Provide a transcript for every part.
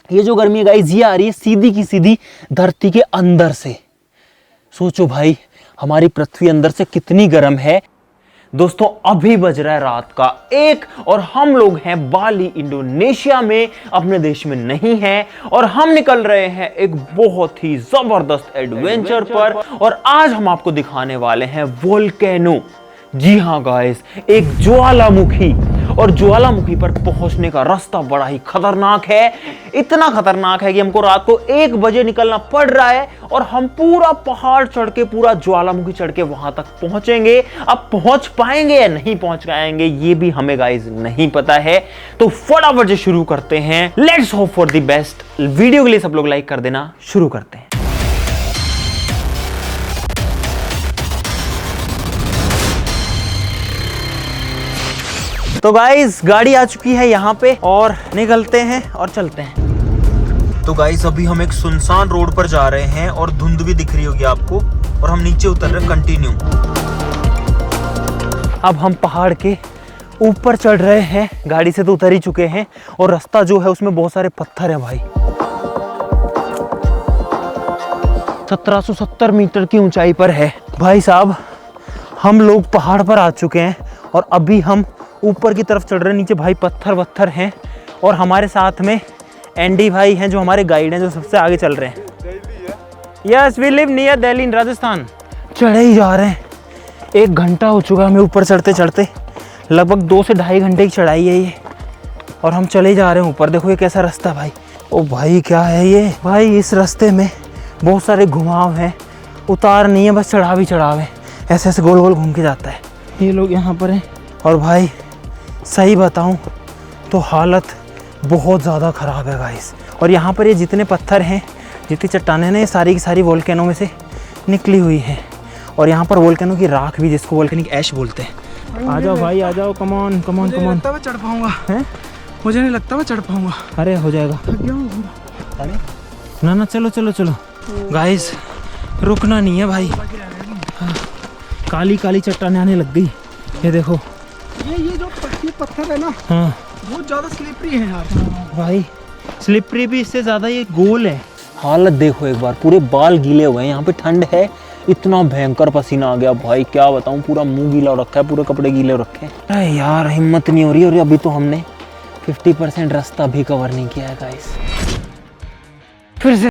ये जो गर्मी है गाइस ये आ रही है सीधी की सीधी धरती के अंदर से। सोचो भाई हमारी पृथ्वी अंदर से कितनी गर्म है। दोस्तों अभी बज रहा है रात का 1 और हम लोग हैं बाली इंडोनेशिया में, अपने देश में नहीं है, और हम निकल रहे हैं एक बहुत ही जबरदस्त एडवेंचर पर। और आज हम आपको दिखाने वाले हैं वोल्केनो। जी हाँ गाइस, एक ज्वालामुखी। और ज्वालामुखी पर पहुंचने का रास्ता बड़ा ही खतरनाक है। इतना खतरनाक है कि हमको रात को 1 बजे निकलना पड़ रहा है और हम पूरा पहाड़ चढ़ के, पूरा ज्वालामुखी चढ़ के वहां तक पहुंचेंगे। अब पहुंच पाएंगे या नहीं पहुंच पाएंगे ये भी हमें गाइस नहीं पता है। तो फटाफट से शुरू करते हैं। Let's hope for the best. Video के लिए सब लोग लाइक कर देना। शुरू करते हैं। तो गाइस गाड़ी आ चुकी है यहाँ पे और निकलते हैं और चलते हैं। तो गाइस अभी हम एक सुनसान रोड पर जा रहे हैं और धुंध भी दिख रही होगी आपको, और हम नीचे उतर रहे कंटिन्यू। अब हम पहाड़ के ऊपर चढ़ रहे हैं। गाड़ी से तो उतर ही चुके हैं और रास्ता जो है उसमें बहुत सारे पत्थर हैं भाई। 1770 मीटर की ऊंचाई पर है भाई साहब। हम लोग पहाड़ पर आ चुके हैं और अभी हम ऊपर की तरफ चढ़ रहे हैं। नीचे भाई पत्थर वत्थर हैं और हमारे साथ में एंडी भाई हैं जो हमारे गाइड हैं, जो सबसे आगे चल रहे हैं। Yes we live near Delhi in Rajasthan. चढ़े ही जा रहे हैं। 1 घंटा हो चुका हमें ऊपर चढ़ते चढ़ते। लगभग 2 से ढाई घंटे की चढ़ाई है ये, और हम चले जा रहे हैं ऊपर। देखो ये कैसा रास्ता भाई। ओ भाई क्या है ये भाई। इस रास्ते में बहुत सारे घुमाव हैं, उतार नहीं है, बस चढ़ाव ही चढ़ाव है। ऐसे ऐसे गोल गोल घूम के जाता है। ये लोग यहाँ पर हैं और भाई सही बताऊं तो हालत बहुत ज़्यादा ख़राब है गाइस। और यहाँ पर ये जितने पत्थर हैं, जितनी चट्टानें हैं, ये सारी की सारी वोल्केनो में से निकली हुई हैं। और यहाँ पर वोल्केनो की राख भी, जिसको वोल्केनिक ऐश बोलते हैं। आ जाओ भाई आ जाओ, come on come on come on. मैं चढ़ पाऊंगा? हैं? मुझे नहीं लगता मैं चढ़ पाऊंगा। अरे हो जाएगा। अरे ना ना चलो चलो चलो गाइस, रुकना नहीं है भाई। हाँ, काली काली चट्टानें आने लग गई। ये देखो ये जो पत्थर है ना, हाँ बहुत ज्यादा स्लिपरी है यार भाई। स्लिपरी भी, इससे ज्यादा ये गोल है। हालत देखो एक बार, पूरे बाल गीले हुए हैं। यहाँ पे ठंड है, इतना भयंकर पसीना आ गया भाई, क्या बताऊँ। पूरा मुंह गीला हो रखा है, पूरे कपड़े गीले हो रखे हैं। अरे यार हिम्मत नहीं हो रही। और अभी तो हमने 50% रास्ता भी कवर नहीं किया है गाइस। फिर से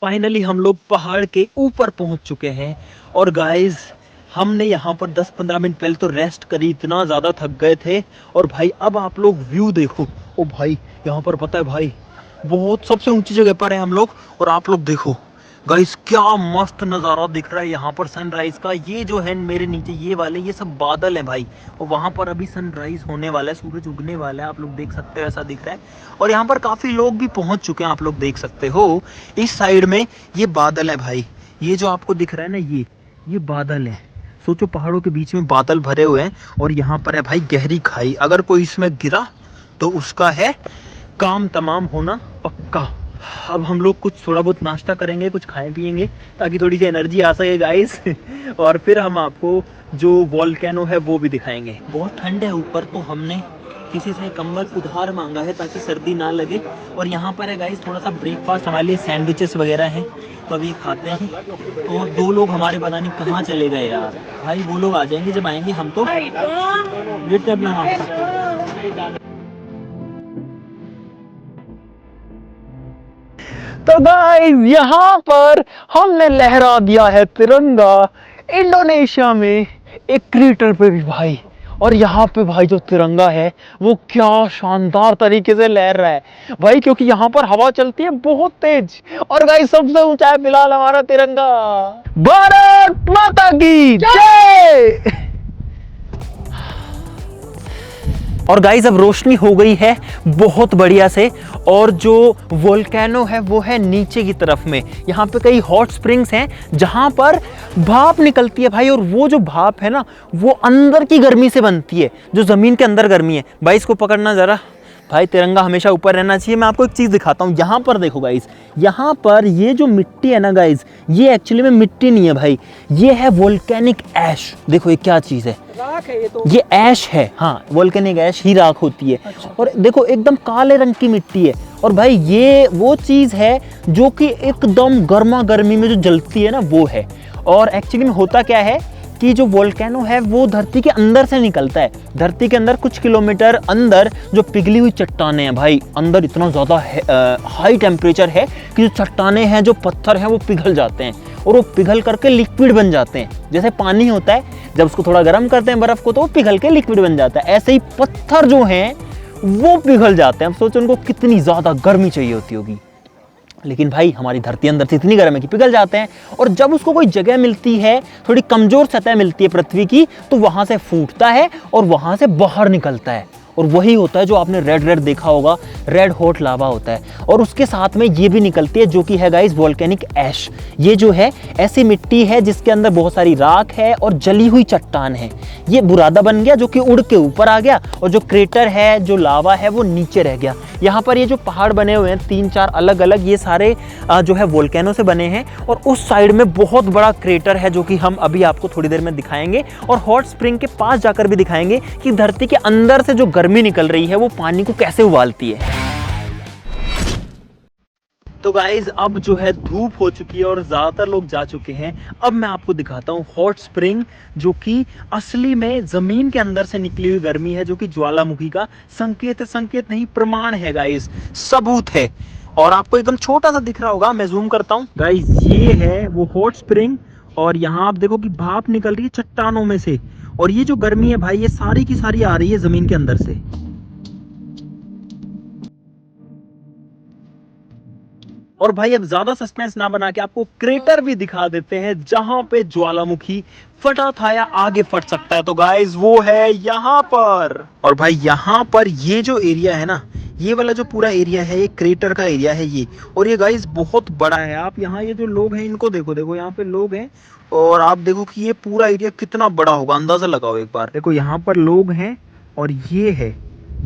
फाइनली हम लोग पहाड़ के ऊपर पहुंच चुके हैं। और गाइस हमने यहाँ पर 10-15 मिनट पहले तो रेस्ट करी, इतना ज़्यादा थक गए थे। और भाई अब आप लोग व्यू देखो। ओ भाई यहाँ पर पता है भाई, बहुत सबसे ऊंची जगह पर है हम लोग। और आप लोग देखो गाइस क्या मस्त नज़ारा दिख रहा है यहाँ पर सनराइज का। ये जो है मेरे नीचे ये वाले, ये सब बादल हैं भाई। और वहाँ पर अभी सनराइज होने वाला है, सूरज उगने वाला है। आप लोग देख सकते हो ऐसा दिख रहा है। और यहाँ पर काफ़ी लोग भी पहुँच चुके हैं, आप लोग देख सकते हो। इस साइड में ये बादल है भाई। ये जो आपको दिख रहा है ना, ये बादल है। सोचो पहाड़ों के बीच में बादल भरे हुए हैं और यहाँ पर है भाई गहरी खाई। अगर कोई इसमें गिरा तो उसका है काम तमाम होना पक्का। अब हम लोग कुछ थोड़ा बहुत नाश्ता करेंगे, कुछ खाएं पिएंगे ताकि थोड़ी सी एनर्जी आ सके गाइस। और फिर हम आपको जो वोल्केनो है वो भी दिखाएंगे। बहुत ठंड है ऊपर, तो हमने किसी से कम्बल उधार मांगा है ताकि सर्दी ना लगे। और यहाँ पर है गाइस थोड़ा सा ब्रेकफास्ट हमारे लिए, सैंडविचेस वगैरह हैं, तो अभी खाते हैं। तो 2 लोग हमारे पता नहीं कहाँ चले गए यार भाई। वो लोग आ जाएंगे जब आएंगे, हम तो वेट करना। तो गाइस यहाँ पर हमने लहरा दिया है तिरंगा इंडोनेशिया में, एक क्रेटर पे भी भाई। और यहाँ पे भाई जो तिरंगा है वो क्या शानदार तरीके से लहर रहा है भाई, क्योंकि यहाँ पर हवा चलती है बहुत तेज। और गाइस सबसे ऊंचा है फिलहाल हमारा तिरंगा। भारत माता की जय। और गाइस अब रोशनी हो गई है बहुत बढ़िया से। और जो वोल्केनो है वो है नीचे की तरफ में। यहाँ पे कई हॉट स्प्रिंग्स हैं जहाँ पर भाप निकलती है भाई। और वो जो भाप है ना, वो अंदर की गर्मी से बनती है, जो ज़मीन के अंदर गर्मी है। भाई इसको पकड़ना ज़रा, भाई तिरंगा हमेशा ऊपर रहना चाहिए। मैं आपको एक चीज़ दिखाता हूँ, यहाँ पर देखो गाइस, यहाँ पर ये जो मिट्टी है ना गाइस, ये एक्चुअली में मिट्टी नहीं है भाई, ये है वोल्केनिक ऐश। देखो ये क्या चीज़ है, राख है ये तो। ये ऐश है। हाँ, वोल्केनिक ऐश ही राख होती है। अच्छा। और देखो एकदम काले रंग की मिट्टी है। और भाई ये वो चीज़ है जो कि एकदम गर्मा गर्मी में जो जलती है ना, वो है। और एक्चुअली में होता क्या है कि जो वोल्केनो है वो धरती के अंदर से निकलता है। धरती के अंदर कुछ किलोमीटर अंदर जो पिघली हुई चट्टानें हैं भाई, अंदर इतना ज़्यादा हाई टेम्परेचर है कि जो चट्टानें हैं, जो पत्थर हैं, वो पिघल जाते हैं और वो पिघल करके लिक्विड बन जाते हैं। जैसे पानी होता है, जब उसको थोड़ा गर्म करते हैं बर्फ़ को, तो वो पिघल के लिक्विड बन जाता है। ऐसे ही पत्थर जो हैं वो पिघल जाते हैं। अब सोचो उनको कितनी ज़्यादा गर्मी चाहिए होती होगी, लेकिन भाई हमारी धरती अंदर से इतनी गर्म है कि पिघल जाते हैं। और जब उसको कोई जगह मिलती है, थोड़ी कमज़ोर सतह मिलती है पृथ्वी की, तो वहाँ से फूटता है और वहाँ से बाहर निकलता है। और वही होता है जो आपने रेड रेड देखा होगा, रेड हॉट लावा होता है। और उसके साथ में ये भी निकलती है जो कि है गाइस वोल्केनिक ऐश। ये जो है ऐसी मिट्टी है जिसके अंदर बहुत सारी राख है और जली हुई चट्टान है। ये बुरादा बन गया जो कि उड़ के ऊपर आ गया, और जो क्रेटर है, जो लावा है, वो नीचे रह गया। यहाँ पर ये जो पहाड़ बने हुए हैं 3-4 अलग अलग, ये सारे जो है वोल्केनो से बने हैं। और उस साइड में बहुत बड़ा क्रेटर है जो कि हम अभी आपको थोड़ी देर में दिखाएंगे, और हॉट स्प्रिंग के पास जाकर भी दिखाएंगे कि धरती के अंदर से जो गर्मी निकल रही है वो पानी को कैसे उबालती है। तो गाइज अब जो है धूप हो चुकी है और ज़्यादातर लोग जा चुके हैं। अब मैं आपको दिखाता हूँ हॉट स्प्रिंग, जो कि असली में ज़मीन के अंदर से निकली हुई गर्मी है, जो कि ज्वालामुखी का संकेत है। संकेत नहीं, प्रमाण है गाइज, सबूत है। और आपको एकदम छोटा सा दिख रहा होगा, मैं जूम करता हूँ गाइज, ये है वो हॉट स्प्रिंग। और यहाँ आप देखो कि भाप निकल रही है चट्टानों में से, और ये जो गर्मी है भाई, ये सारी की सारी आ रही है ज़मीन के अंदर से। और भाई अब ज्यादा सस्पेंस ना बना के आपको क्रेटर भी दिखा देते हैं जहां पे ज्वालामुखी फटा था या आगे फट सकता है। तो गाइस वो है यहाँ पर। और भाई यहाँ पर ये जो एरिया है ना, ये वाला जो पूरा एरिया है, ये क्रेटर का एरिया है ये। और ये गाइस बहुत बड़ा है। आप यहाँ ये जो लोग हैं इनको देखो, देखो यहाँ पे लोग हैं, और आप देखो कि ये पूरा एरिया कितना बड़ा होगा, अंदाजा लगाओ एक बार। देखो यहाँ पर लोग हैं, और ये है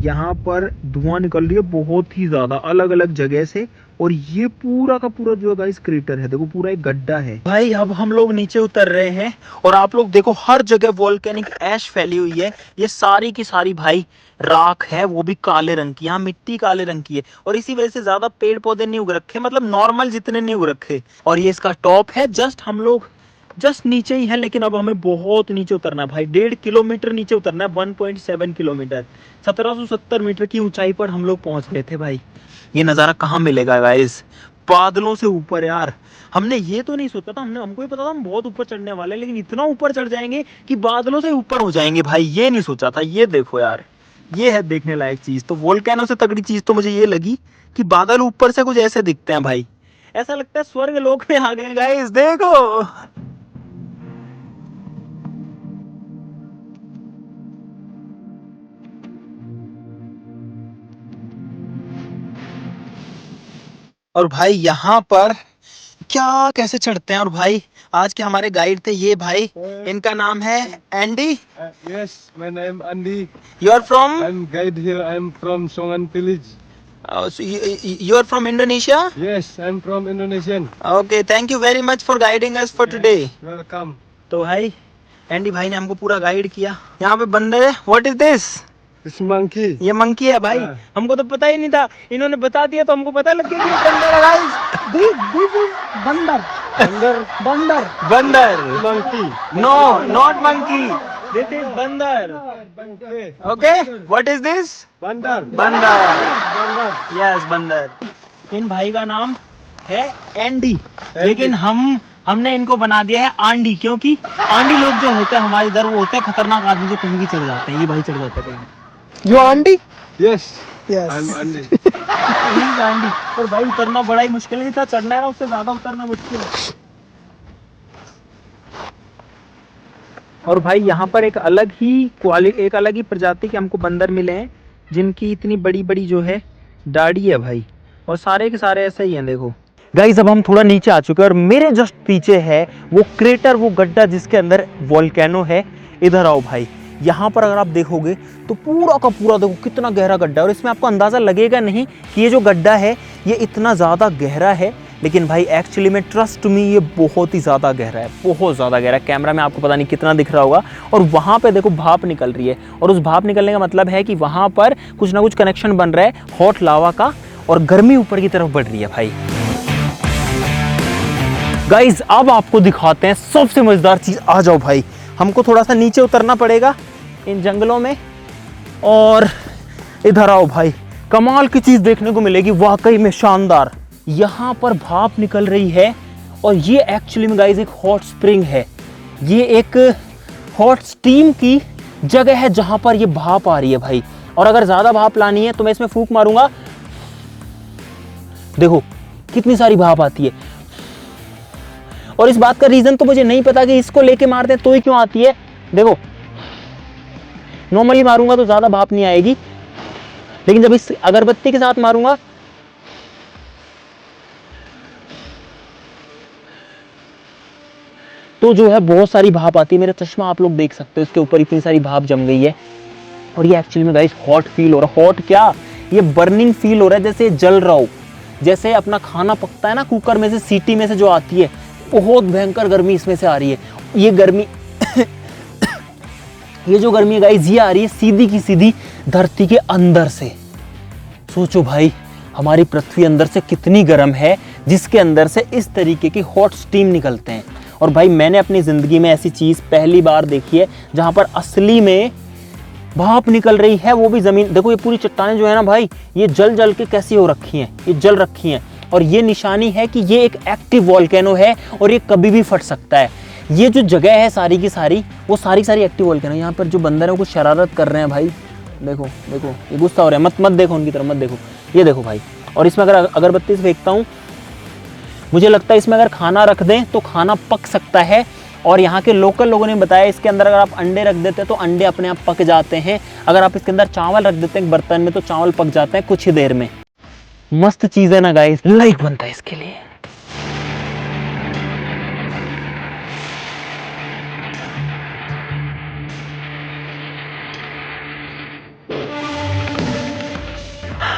यहाँ पर धुआं निकल रही है बहुत ही ज्यादा अलग अलग जगह से। और ये पूरा का पूरा जो है गाइस क्रेटर है, देखो पूरा एक गड्ढा है। भाई अब हम लोग नीचे उतर रहे हैं, और आप लोग देखो हर जगह वोल्केनिक ऐश फैली हुई है। ये सारी की सारी भाई राख है, वो भी काले रंग की। यहाँ मिट्टी काले रंग की है, और इसी वजह से ज्यादा पेड़ पौधे नहीं उग रखे, मतलब नॉर्मल जितने नहीं उग रखे। और ये इसका टॉप है, जस्ट हम लोग जस्ट नीचे ही है, लेकिन अब हमें बहुत नीचे उतरना है भाई। 1.5 किलोमीटर नीचे उतरना है, 1.7 किलोमीटर, 1770 मीटर की ऊंचाई पर हम लोग पहुंच गए थे भाई। ये नज़ारा कहाँ मिलेगा गाइस, बादलों से ऊपर यार। हमने ये तो नहीं सोचा था, हमको ही पता था हम बहुत ऊपर चढ़ने वाले हैं, लेकिन इतना ऊपर चढ़ जाएंगे कि बादलों से ऊपर हो जाएंगे भाई, ये नहीं सोचा था। ये देखो यार, ये है देखने लायक चीज। तो वोल्केनो से तगड़ी चीज तो मुझे ये लगी कि बादल ऊपर से कुछ ऐसे दिखते हैं भाई, ऐसा लगता है स्वर्ग लोक में आ गए गाइस। देखो और भाई यहाँ पर क्या कैसे चढ़ते हैं। और भाई आज के हमारे गाइड थे ये भाई, इनका नाम है Andy. Yes, my name Andy. You are from I'm guide here. I'm from Songan village. You are from Indonesia. Yes, I'm from Indonesian. Okay, thank you very much for guiding us for today. Welcome. तो भाई Andy भाई ने हमको पूरा guide किया। यहाँ पे बंदर है, what is this? It's monkey. ये मंकी है भाई, हाँ। हमको तो पता ही नहीं था, इन्होंने बता दिया तो हमको पता लग गया कि ये बंदर है guys. This is bandar. Bundar. Bandar. Bandar, Monkey. No not monkey, this is bandar. Bangke. Okay, what is this? Bandar. Bandar, Bandar. Yes bandar. इन भाई का नाम है एंडी, लेकिन हमने इनको बना दिया है आंडी, क्योंकि आंडी लोग जो होते हैं हमारे इधर, वो होते हैं खतरनाक आदमी जो कहीं भी चढ़ जाते हैं। ये भाई चढ़ जाते हैं you aunty? Yes. Yes. I'm Andy. कहीं। आंडी और भाई उतरना बड़ा ही मुश्किल है, जितना चढ़ना है ना उससे ज्यादा उतरना मुश्किल है। और भाई यहाँ पर एक अलग ही प्रजाति के हमको बंदर मिले हैं, जिनकी इतनी बड़ी बड़ी जो है दाढ़ी है भाई, और सारे के सारे ऐसे ही हैं। देखो गाइस अब हम थोड़ा नीचे आ चुके हैं, और मेरे जस्ट पीछे है वो क्रेटर, वो गड्ढा जिसके अंदर वोल्केनो है। इधर आओ भाई, यहाँ पर अगर आप देखोगे तो पूरा का पूरा देखो कितना गहरा गड्ढा है, और इसमें आपको अंदाज़ा लगेगा नहीं कि ये जो गड्ढा है ये इतना ज़्यादा गहरा है, लेकिन भाई एक्चुअली में ट्रस्ट मी ये बहुत ही ज़्यादा गहरा है, बहुत ज़्यादा गहरा है। कैमरा में आपको पता नहीं कितना दिख रहा होगा, और वहाँ पे देखो भाप निकल रही है, और उस भाप निकलने का मतलब है कि वहाँ पर कुछ ना कुछ कनेक्शन बन रहा है हॉट लावा का, और गर्मी ऊपर की तरफ बढ़ रही है भाई। गाइज अब आपको दिखाते हैं सबसे मज़ेदार चीज़। आ जाओ भाई, हमको थोड़ा सा नीचे उतरना पड़ेगा इन जंगलों में, और इधर आओ भाई, कमाल की चीज़ देखने को मिलेगी, वाकई में शानदार। यहाँ पर भाप निकल रही है, और ये एक्चुअली में गाइज एक हॉट स्प्रिंग है, ये एक हॉट स्टीम की जगह है जहाँ पर ये भाप आ रही है भाई। और अगर ज़्यादा भाप लानी है तो मैं इसमें फूंक मारूंगा, देखो कितनी सारी भाप आती है। और इस बात का रीज़न तो मुझे नहीं पता कि इसको लेके मारते हैं तो ही क्यों आती है। देखो नॉर्मली मारूंगा तो ज़्यादा भाप नहीं आएगी, लेकिन जब इस अगरबत्ती के साथ मारूंगा तो जो है बहुत सारी भाप आती है। मेरा चश्मा आप लोग देख सकते हो, इसके ऊपर इतनी सारी भाप जम गई है, और ये एक्चुअली में गाइस हॉट फील हो रहा है। हॉट क्या, ये बर्निंग फील हो रहा है, जैसे जल रहा हो, जैसे अपना खाना पकता है ना कुकर में से, सीटी में से जो आती है, बहुत भयंकर गर्मी इसमें से आ रही है। ये गर्मी ये जो गर्मी है गाइस ये आ रही है सीधी की सीधी धरती के अंदर से। सोचो भाई हमारी पृथ्वी अंदर से कितनी गर्म है, जिसके अंदर से इस तरीके की हॉट स्टीम निकलते हैं। और भाई मैंने अपनी ज़िंदगी में ऐसी चीज़ पहली बार देखी है जहाँ पर असली में भाप निकल रही है, वो भी ज़मीन। देखो ये पूरी चट्टानें जो है ना भाई, ये जल जल के कैसी हो रखी हैं, ये जल रखी हैं, और ये निशानी है कि ये एक एक्टिव वोल्केनो है और ये कभी भी फट सकता है। ये जो जगह है सारी की सारी, वो सारी एक्टिव वोल्केनो। यहाँ पर जो बंदर है कुछ शरारत कर रहे हैं भाई, देखो देखो ये गुस्सा हो रहा है, मत देखो उनकी तरफ, मत देखो, ये देखो भाई। और इसमें अगर अगरबत्ती से फेंकता हूँ, मुझे लगता है इसमें अगर खाना रख दें तो खाना पक सकता है। और यहाँ के लोकल लोगों ने बताया इसके अंदर अगर आप अंडे रख देते हैं तो अंडे अपने आप पक जाते हैं। अगर आप इसके अंदर चावल रख देते हैं बर्तन में तो चावल पक जाते हैं कुछ ही देर में। मस्त चीज़ है ना गाइस, लाइक बनता है इसके लिए।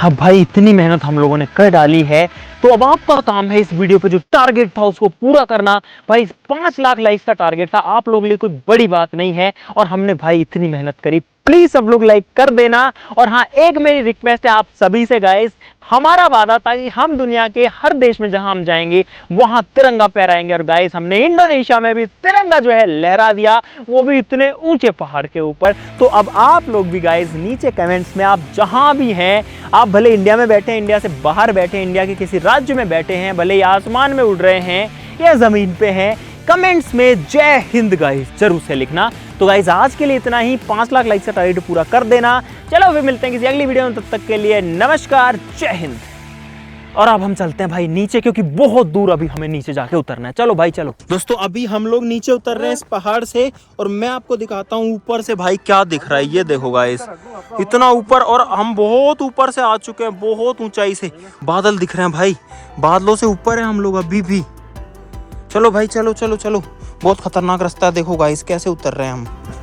अब भाई इतनी मेहनत हम लोगों ने कर डाली है, तो अब आपका काम है इस वीडियो पे जो टारगेट था उसको पूरा करना। भाई 5 लाख लाइक्स का टारगेट था, आप लोगों के लिए कोई बड़ी बात नहीं है, और हमने भाई इतनी मेहनत करी, प्लीज सब लोग लाइक कर देना। और हाँ, एक मेरी रिक्वेस्ट है आप सभी से गाइस, हमारा वादा था कि हम दुनिया के हर देश में जहां हम जाएंगे वहां तिरंगा फहराएंगे, और गाइस हमने इंडोनेशिया में भी तिरंगा जो है लहरा दिया, वो भी इतने ऊंचे पहाड़ के ऊपर। तो अब आप लोग भी गाइस नीचे कमेंट्स में, आप जहां भी हैं, आप भले इंडिया में बैठे हैं, इंडिया से बाहर बैठे हैं, इंडिया के किसी राज्य में बैठे हैं, भले या आसमान में उड़ रहे हैं या जमीन पे हैं, कमेंट्स में जय हिंद गाइस जरूर से लिखना। तो गाइस आज के लिए इतना ही, 5 लाख लाइक का टारगेट पूरा कर देना। चलो फिर मिलते हैं किसी अगली वीडियो में, तब तक के लिए नमस्कार, जय हिंद। और अब हम चलते हैं भाई नीचे, क्योंकि बहुत दूर अभी हमें नीचे जाके उतरना है। चलो भाई चलो। दोस्तों अभी हम लोग नीचे उतर रहे हैं इस पहाड़ से, और मैं आपको दिखाता हूँ ऊपर से भाई क्या दिख रहा है। ये देखो गाइस, इतना ऊपर, और हम बहुत ऊपर से आ चुके हैं, बहुत ऊंचाई से बादल दिख रहे हैं भाई, बादलों से ऊपर है हम लोग अभी भी। चलो भाई चलो चलो चलो, बहुत खतरनाक रास्ता है, देखो गाइस कैसे उतर रहे हैं हम।